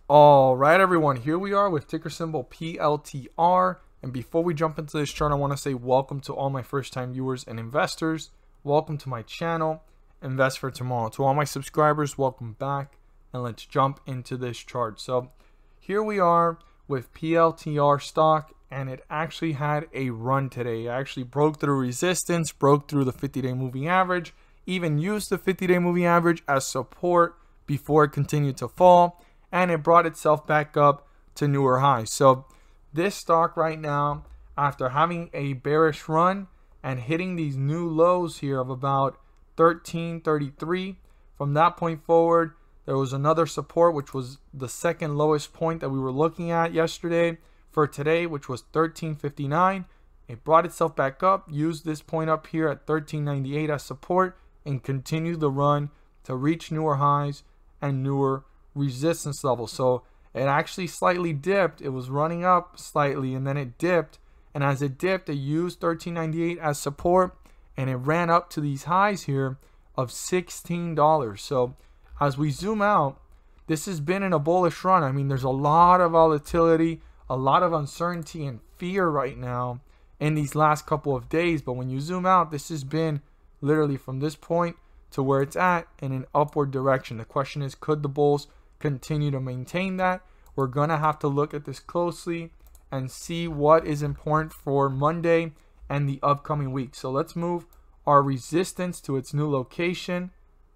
All right, everyone, here we are with ticker symbol PLTR. And before we jump into this chart, I want to say welcome to all my first-time viewers and investors. Welcome to my channel, Invest for Tomorrow. To all my subscribers, welcome back. And let's jump into this chart. So here we are with PLTR stock, and it actually had a run today. It actually broke through resistance, broke through the 50-day moving average, even used the 50-day moving average as support before it continued to fall. And it brought itself back up to newer highs. So this stock right now, after having a bearish run and hitting these new lows here of about 13.33, from that point forward, there was another support, which was the second lowest point that we were looking at yesterday for today, which was 13.59. It brought itself back up, used this point up here at 13.98 as support, and continued the run to reach newer highs and newer resistance level. So it actually slightly dipped. It was running up slightly and then it dipped, and as it dipped, it used 13.98 as support, and it ran up to these highs here of $16. So as we zoom out, this has been in a bullish run. I mean, there's a lot of volatility, a lot of uncertainty and fear right now in these last couple of days, but when you zoom out, this has been literally from this point to where it's at in an upward direction. The question is, could the bulls continue to maintain that? We're gonna have to look at this closely and see what is important for Monday and the upcoming week. So let's move our resistance to its new location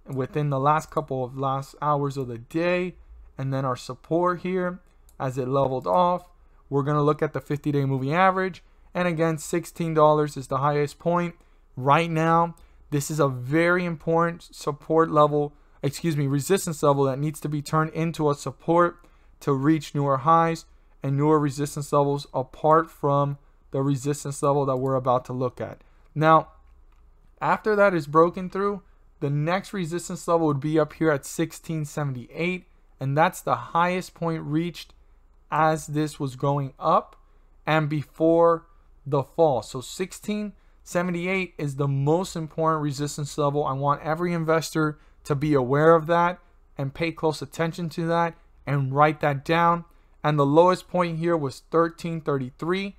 within the last couple of hours of the day, and then our support here as it leveled off. We're gonna look at the 50-day moving average, and again, $16 is the highest point right now. This is a very important support level, resistance level that needs to be turned into a support to reach newer highs and newer resistance levels apart from the resistance level that we're about to look at. Now, after that is broken through, the next resistance level would be up here at 1678, and that's the highest point reached as this was going up and before the fall. So 1678 is the most important resistance level. I want every investor to be aware of that and pay close attention to that and write that down. And the lowest point here was 1333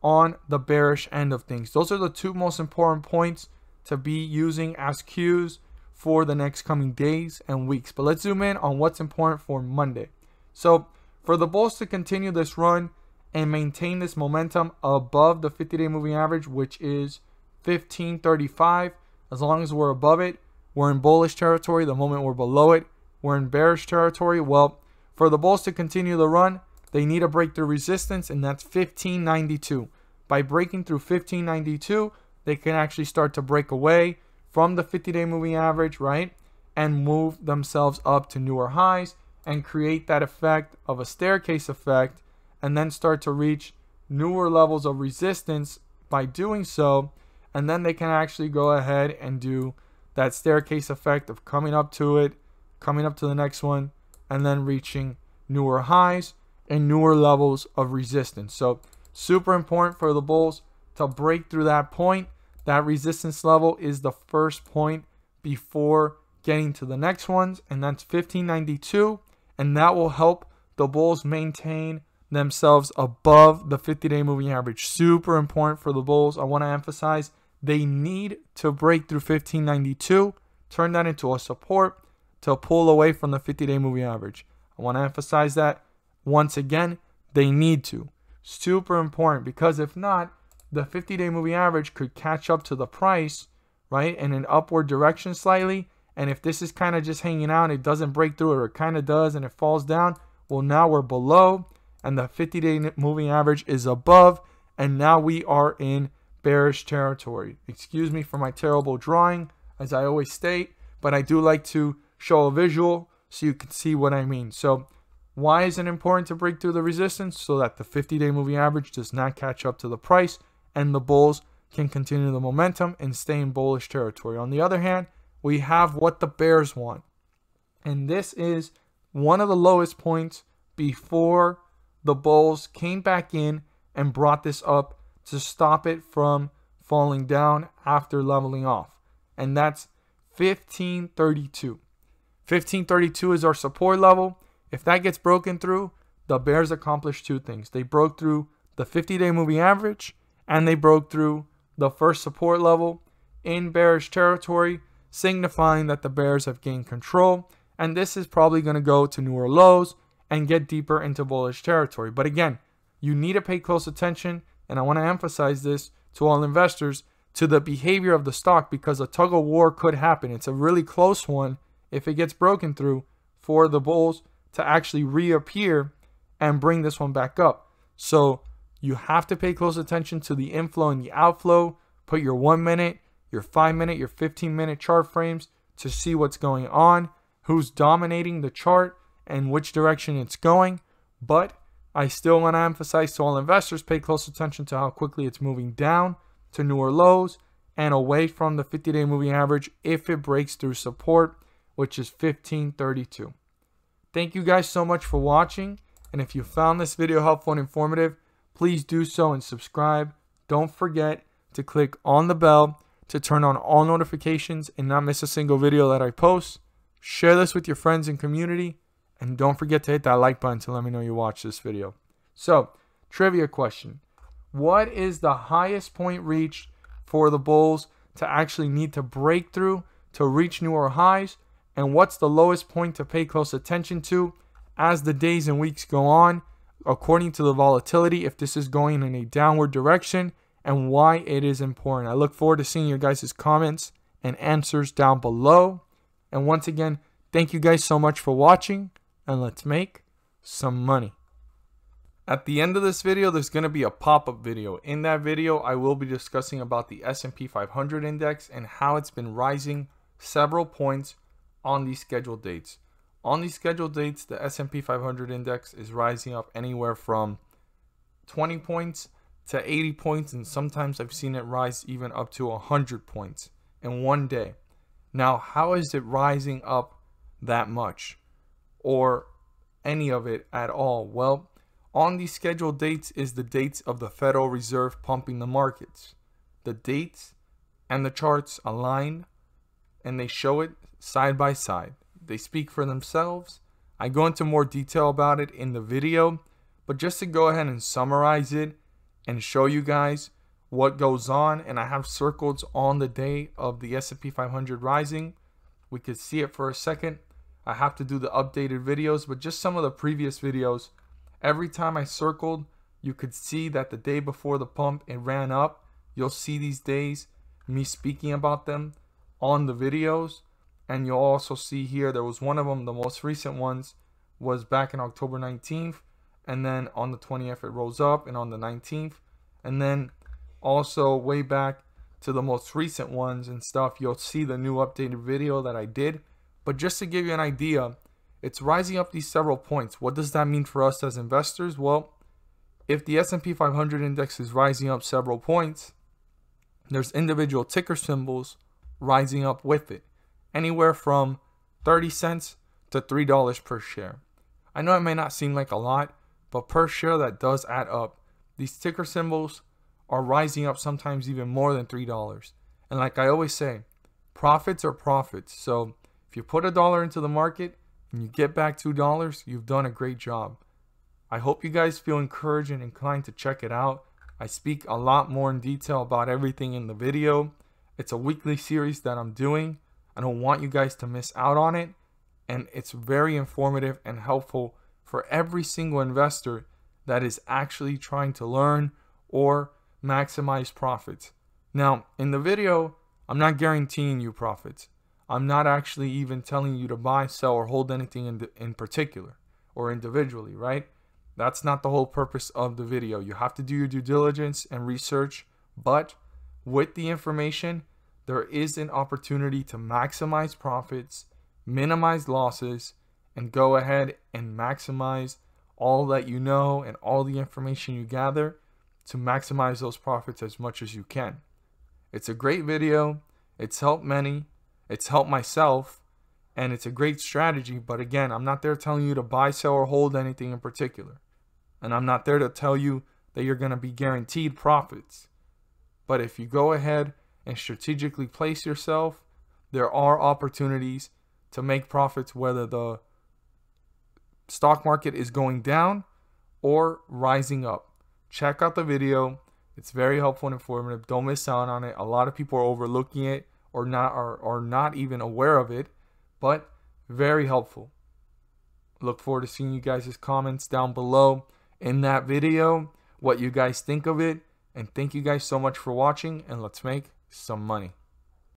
on the bearish end of things. Those are the two most important points to be using as cues for the next coming days and weeks. But let's zoom in on what's important for Monday. So for the bulls to continue this run and maintain this momentum above the 50-day moving average, which is 1535, as long as we're above it, we're in bullish territory. The moment we're below it, we're in bearish territory. Well, for the bulls to continue the run, they need to break through resistance, and that's 1592. By breaking through 1592, they can actually start to break away from the 50-day moving average, right? And move themselves up to newer highs and create that effect of a staircase effect, and then start to reach newer levels of resistance by doing so. And then they can actually go ahead and do that staircase effect of coming up to it, coming up to the next one, and then reaching newer highs and newer levels of resistance. So super important for the bulls to break through that point. That resistance level is the first point before getting to the next ones, and that's 1592, and that will help the bulls maintain themselves above the 50-day moving average. Super important for the bulls. I want to emphasize they need to break through 1592, turn that into a support to pull away from the 50-day moving average. I want to emphasize that once again, they need to. Super important, because if not, the 50-day moving average could catch up to the price, right, in an upward direction slightly. And if this is kind of just hanging out, it doesn't break through it, or it kind of does and it falls down, well, now we're below and the 50-day moving average is above, and now we are in bearish territory. Excuse me for my terrible drawing, as I always state, but I do like to show a visual so you can see what I mean. So why is it important to break through the resistance? So that the 50-day moving average does not catch up to the price and the bulls can continue the momentum and stay in bullish territory. On the other hand, we have what the bears want, and this is one of the lowest points before the bulls came back in and brought this up to stop it from falling down after leveling off, and that's 1532. 1532 is our support level. If that gets broken through, the bears accomplished two things. They broke through the 50-day moving average, and they broke through the first support level in bearish territory, signifying that the bears have gained control. And this is probably going to go to newer lows and get deeper into bullish territory. But again, you need to pay close attention, and I want to emphasize this to all investors, to the behavior of the stock, because a tug of war could happen. It's a really close one if it gets broken through for the bulls to actually reappear and bring this one back up. So you have to pay close attention to the inflow and the outflow. Put your 1 minute, your 5 minute, your 15-minute chart frames to see what's going on, who's dominating the chart, and which direction it's going. But I still want to emphasize to all investors, pay close attention to how quickly it's moving down to newer lows and away from the 50-day moving average if it breaks through support, which is 1532. Thank you guys so much for watching. And if you found this video helpful and informative, please do so and subscribe. Don't forget to click on the bell to turn on all notifications and not miss a single video that I post. Share this with your friends and community. And don't forget to hit that like button to let me know you watched this video. So, trivia question. What is the highest point reached for the bulls to actually need to break through to reach newer highs? And what's the lowest point to pay close attention to as the days and weeks go on, according to the volatility, if this is going in a downward direction, and why it is important? I look forward to seeing your guys' comments and answers down below. And once again, thank you guys so much for watching, and let's make some money. At the end of this video, there's going to be a pop-up video. In that video, I will be discussing about the S&P 500 index and how it's been rising several points on these scheduled dates. On these scheduled dates, the S&P 500 index is rising up anywhere from 20 points to 80 points, and sometimes I've seen it rise even up to 100 points in one day. Now, how is it rising up that much, or any of it at all? Well, on these scheduled dates is the dates of the Federal Reserve pumping the markets. The dates and the charts align, and they show it side by side. They speak for themselves. I go into more detail about it in the video, but just to go ahead and summarize it and show you guys what goes on, and I have circles on the day of the S&P 500 rising. We could see it for a second. I have to do the updated videos, but just some of the previous videos, every time I circled, you could see that the day before the pump, it ran up. You'll see these days, me speaking about them on the videos. And you'll also see here, there was one of them, the most recent ones, was back in October 19th. And then on the 20th, it rose up, and on the 19th. And then also way back to the most recent ones and stuff, you'll see the new updated video that I did. But just to give you an idea, it's rising up these several points. What does that mean for us as investors? Well, if the S&P 500 index is rising up several points, there's individual ticker symbols rising up with it, anywhere from 30 cents to $3 per share. I know it may not seem like a lot, but per share that does add up. These ticker symbols are rising up sometimes even more than $3. And like I always say, profits are profits. So if you put $1 into the market and you get back $2, you've done a great job. I hope you guys feel encouraged and inclined to check it out. I speak a lot more in detail about everything in the video. It's a weekly series that I'm doing. I don't want you guys to miss out on it. And it's very informative and helpful for every single investor that is actually trying to learn or maximize profits. Now, in the video, I'm not guaranteeing you profits. I'm not actually even telling you to buy, sell, or hold anything in particular or individually, right? That's not the whole purpose of the video. You have to do your due diligence and research, but with the information, there is an opportunity to maximize profits, minimize losses, and go ahead and maximize all that you know and all the information you gather to maximize those profits as much as you can. It's a great video. It's helped many. It's helped myself. And it's a great strategy. But again, I'm not there telling you to buy, sell, or hold anything in particular. And I'm not there to tell you that you're going to be guaranteed profits. But if you go ahead and strategically place yourself, there are opportunities to make profits, whether the stock market is going down or rising up. Check out the video. It's very helpful and informative. Don't miss out on it. A lot of people are overlooking it or not even aware of it, but very helpful. Look forward to seeing you guys' comments down below in that video, what you guys think of it, and thank you guys so much for watching, and let's make some money.